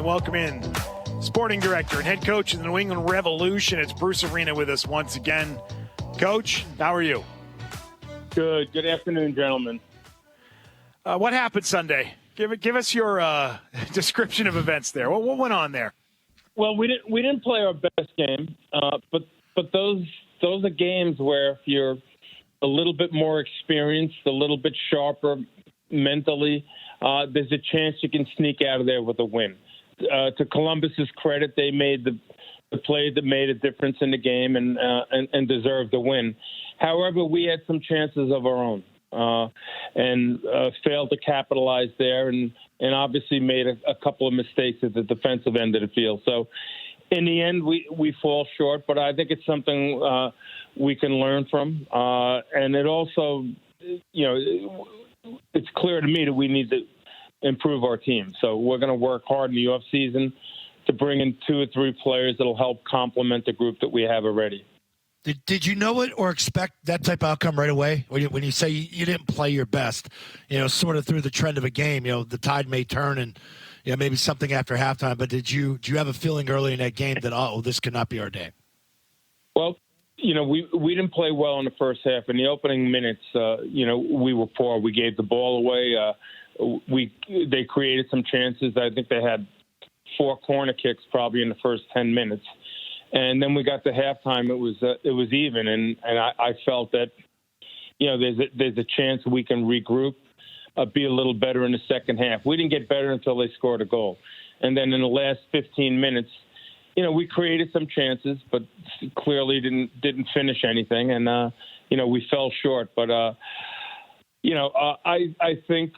Welcome in sporting director and head coach of the New England Revolution. It's Bruce Arena with us once again. Coach, how are you? Good. Good afternoon, gentlemen. What happened Sunday? Give us your description of events there. What went on there? Well, we didn't play our best game, but those are games where if you're a little bit more experienced, a little bit sharper mentally, there's a chance you can sneak out of there with a win. To Columbus's credit, they made the play that made a difference in the game and deserved the win. However, we had some chances of our own and failed to capitalize there and obviously made a couple of mistakes at the defensive end of the field. So in the end, we fall short, but I think it's something we can learn from. And it also, it's clear to me that we need to improve our team. So we're going to work hard in the offseason to bring in 2 or 3 players that will help complement the group that we have already. Did you know it or expect that type of outcome right away? When you say you didn't play your best, sort of through the trend of a game, the tide may turn and maybe something after halftime. But did you have a feeling early in that game that, this could not be our day? Well, we didn't play well in the first half. In the opening minutes, we were poor. We gave the ball away. They created some chances. I think they had 4 corner kicks probably in the first 10 minutes, and then we got to halftime. It was even, and I felt that there's a chance we can regroup, be a little better in the second half. We didn't get better until they scored a goal, and then in the last 15 minutes, we created some chances, but clearly didn't finish anything, and we fell short, but. I think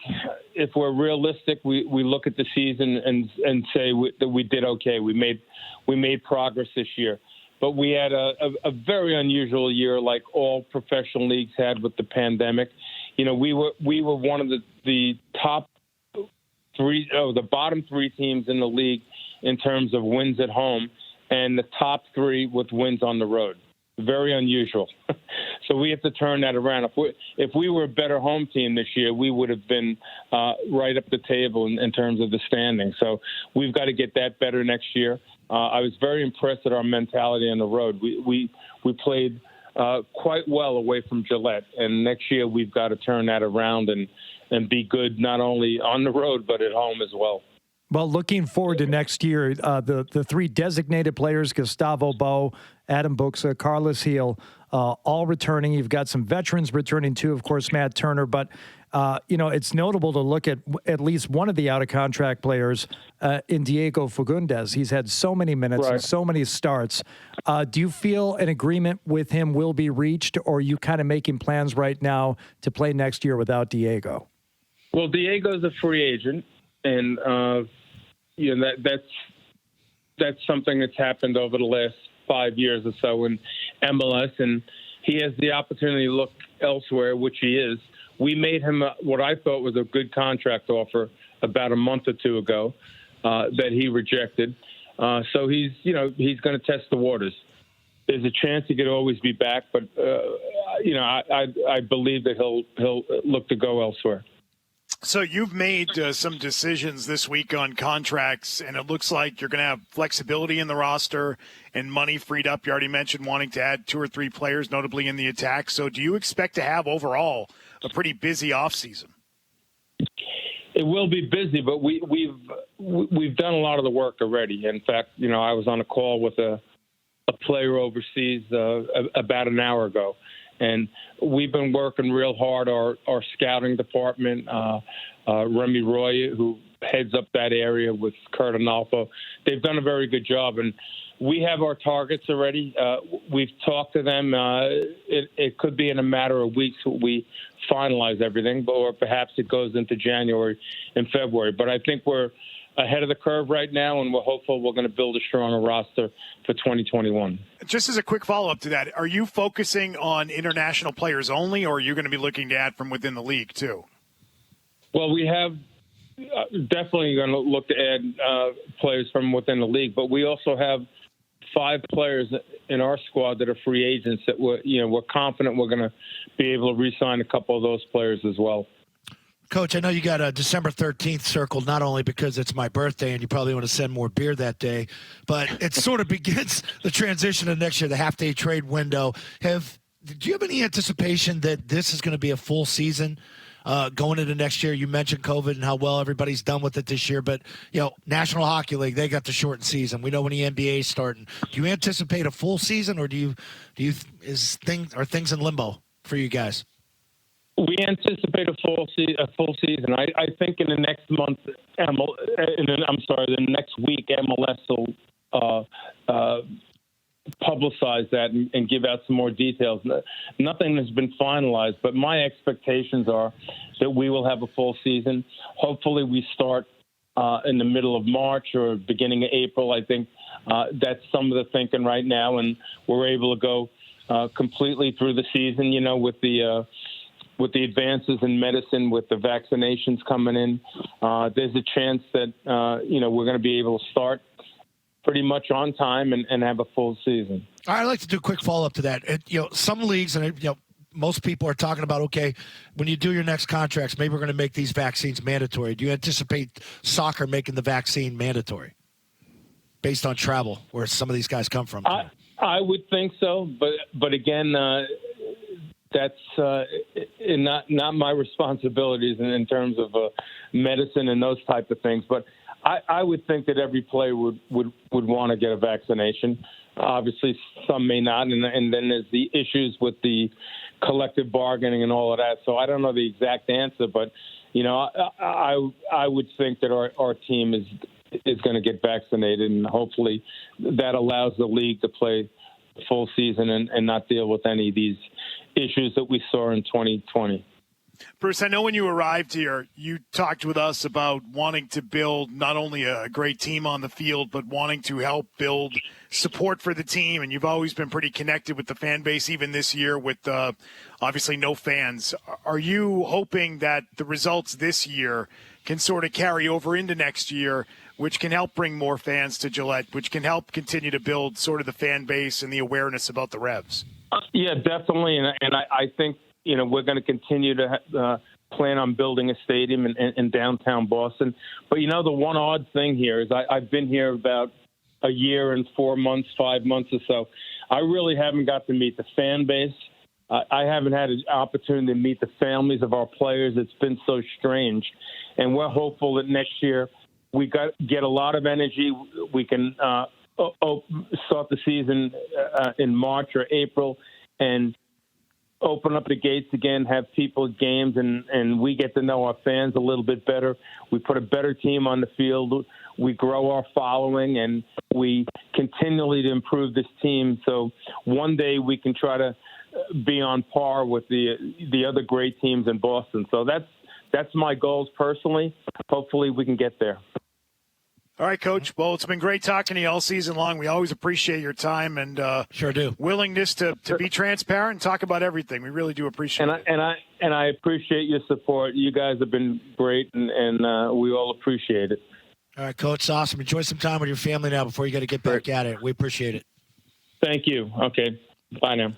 if we're realistic, we look at the season and say that we did okay. We made progress this year, but we had a very unusual year, like all professional leagues had with the pandemic. We were one of the top 3, the bottom 3 teams in the league in terms of wins at home, and the top 3 with wins on the road. Very unusual. So we have to turn that around. If we were a better home team this year, we would have been right up the table in terms of the standing. So we've got to get that better next year. I was very impressed at our mentality on the road. We played quite well away from Gillette, and next year we've got to turn that around and be good not only on the road but at home as well. Well, looking forward to next year, the 3 designated players, Gustavo Bo, Adam Buxa, Carlos Heel, all returning. You've got some veterans returning too, of course, Matt Turner. But, it's notable to look at least one of the out-of-contract players in Diego Fagúndez. He's had so many minutes and so many starts. Do you feel an agreement with him will be reached, or are you kind of making plans right now to play next year without Diego? Well, Diego's a free agent. And that's something that's happened over the last 5 years or so in MLS, and he has the opportunity to look elsewhere, which he is. We made him what I thought was a good contract offer about a month or 2 ago that he rejected. So he's going to test the waters. There's a chance he could always be back, but I believe that he'll look to go elsewhere. So you've made some decisions this week on contracts, and it looks like you're going to have flexibility in the roster and money freed up. You already mentioned wanting to add 2 or 3 players, notably in the attack. So do you expect to have overall a pretty busy offseason? It will be busy, but we've done a lot of the work already. In fact, I was on a call with a player overseas about an hour ago. And we've been working real hard. Our scouting department, Remy Roy, who heads up that area with Kurt Analfo, they've done a very good job. And we have our targets already. We've talked to them. It could be in a matter of weeks we finalize everything, or perhaps it goes into January and February. But I think we're ahead of the curve right now, and we're hopeful we're going to build a stronger roster for 2021. Just as a quick follow-up to that, are you focusing on international players only, or are you going to be looking to add from within the league too? Well, we have definitely going to look to add players from within the league, but we also have 5 players in our squad that are free agents that we're confident we're going to be able to re-sign a couple of those players as well. Coach, I know you got a December 13th circled, not only because it's my birthday and you probably want to send more beer that day, but it sort of begins the transition of next year, the half-day trade window. Do you have any anticipation that this is going to be a full season going into next year? You mentioned COVID and how well everybody's done with it this year, but, National Hockey League, they got the shortened season. We know when the NBA is starting. Do you anticipate a full season, or are things in limbo for you guys? We anticipate a full season. I think in the next month, the next week, MLS will publicize that and give out some more details. Nothing has been finalized, but my expectations are that we will have a full season. Hopefully, we start in the middle of March or beginning of April. I think that's some of the thinking right now, and we're able to go completely through the season. With the advances in medicine, with the vaccinations coming in, there's a chance that, we're going to be able to start pretty much on time and have a full season. I'd like to do a quick follow-up to that. Some leagues, and most people are talking about, okay, when you do your next contracts, maybe we're going to make these vaccines mandatory. Do you anticipate soccer making the vaccine mandatory based on travel, where some of these guys come from? I would think so, but again, that's not my responsibilities in terms of medicine and those type of things. But I would think that every player would want to get a vaccination. Obviously, some may not, and then there's the issues with the collective bargaining and all of that. So I don't know the exact answer, but I would think that our team is going to get vaccinated, and hopefully that allows the league to play full season and not deal with any of these issues that we saw in 2020. Bruce, I know when you arrived here, you talked with us about wanting to build not only a great team on the field, but wanting to help build support for the team. And you've always been pretty connected with the fan base, even this year with obviously no fans. Are you hoping that the results this year can sort of carry over into next year, which can help bring more fans to Gillette, which can help continue to build sort of the fan base and the awareness about the Revs? Yeah, definitely. And I think, we're going to continue to plan on building a stadium in downtown Boston. But, the one odd thing here is I've been here about a year and 4 months, 5 months or so. I really haven't got to meet the fan base. I haven't had an opportunity to meet the families of our players. It's been so strange. And we're hopeful that next year we get a lot of energy. We can start the season in March or April and open up the gates again, have people at games, and we get to know our fans a little bit better. We put a better team on the field. We grow our following, and we continually to improve this team. So one day we can try to be on par with the other great teams in Boston. So that's my goals personally. Hopefully we can get there. All right, Coach. Well, it's been great talking to you all season long. We always appreciate your time and sure do willingness to be transparent and talk about everything. We really do appreciate it. And I appreciate your support. You guys have been great, and we all appreciate it. All right, Coach. Awesome. Enjoy some time with your family now before you got to get back at it. We appreciate it. Thank you. Okay. Bye now.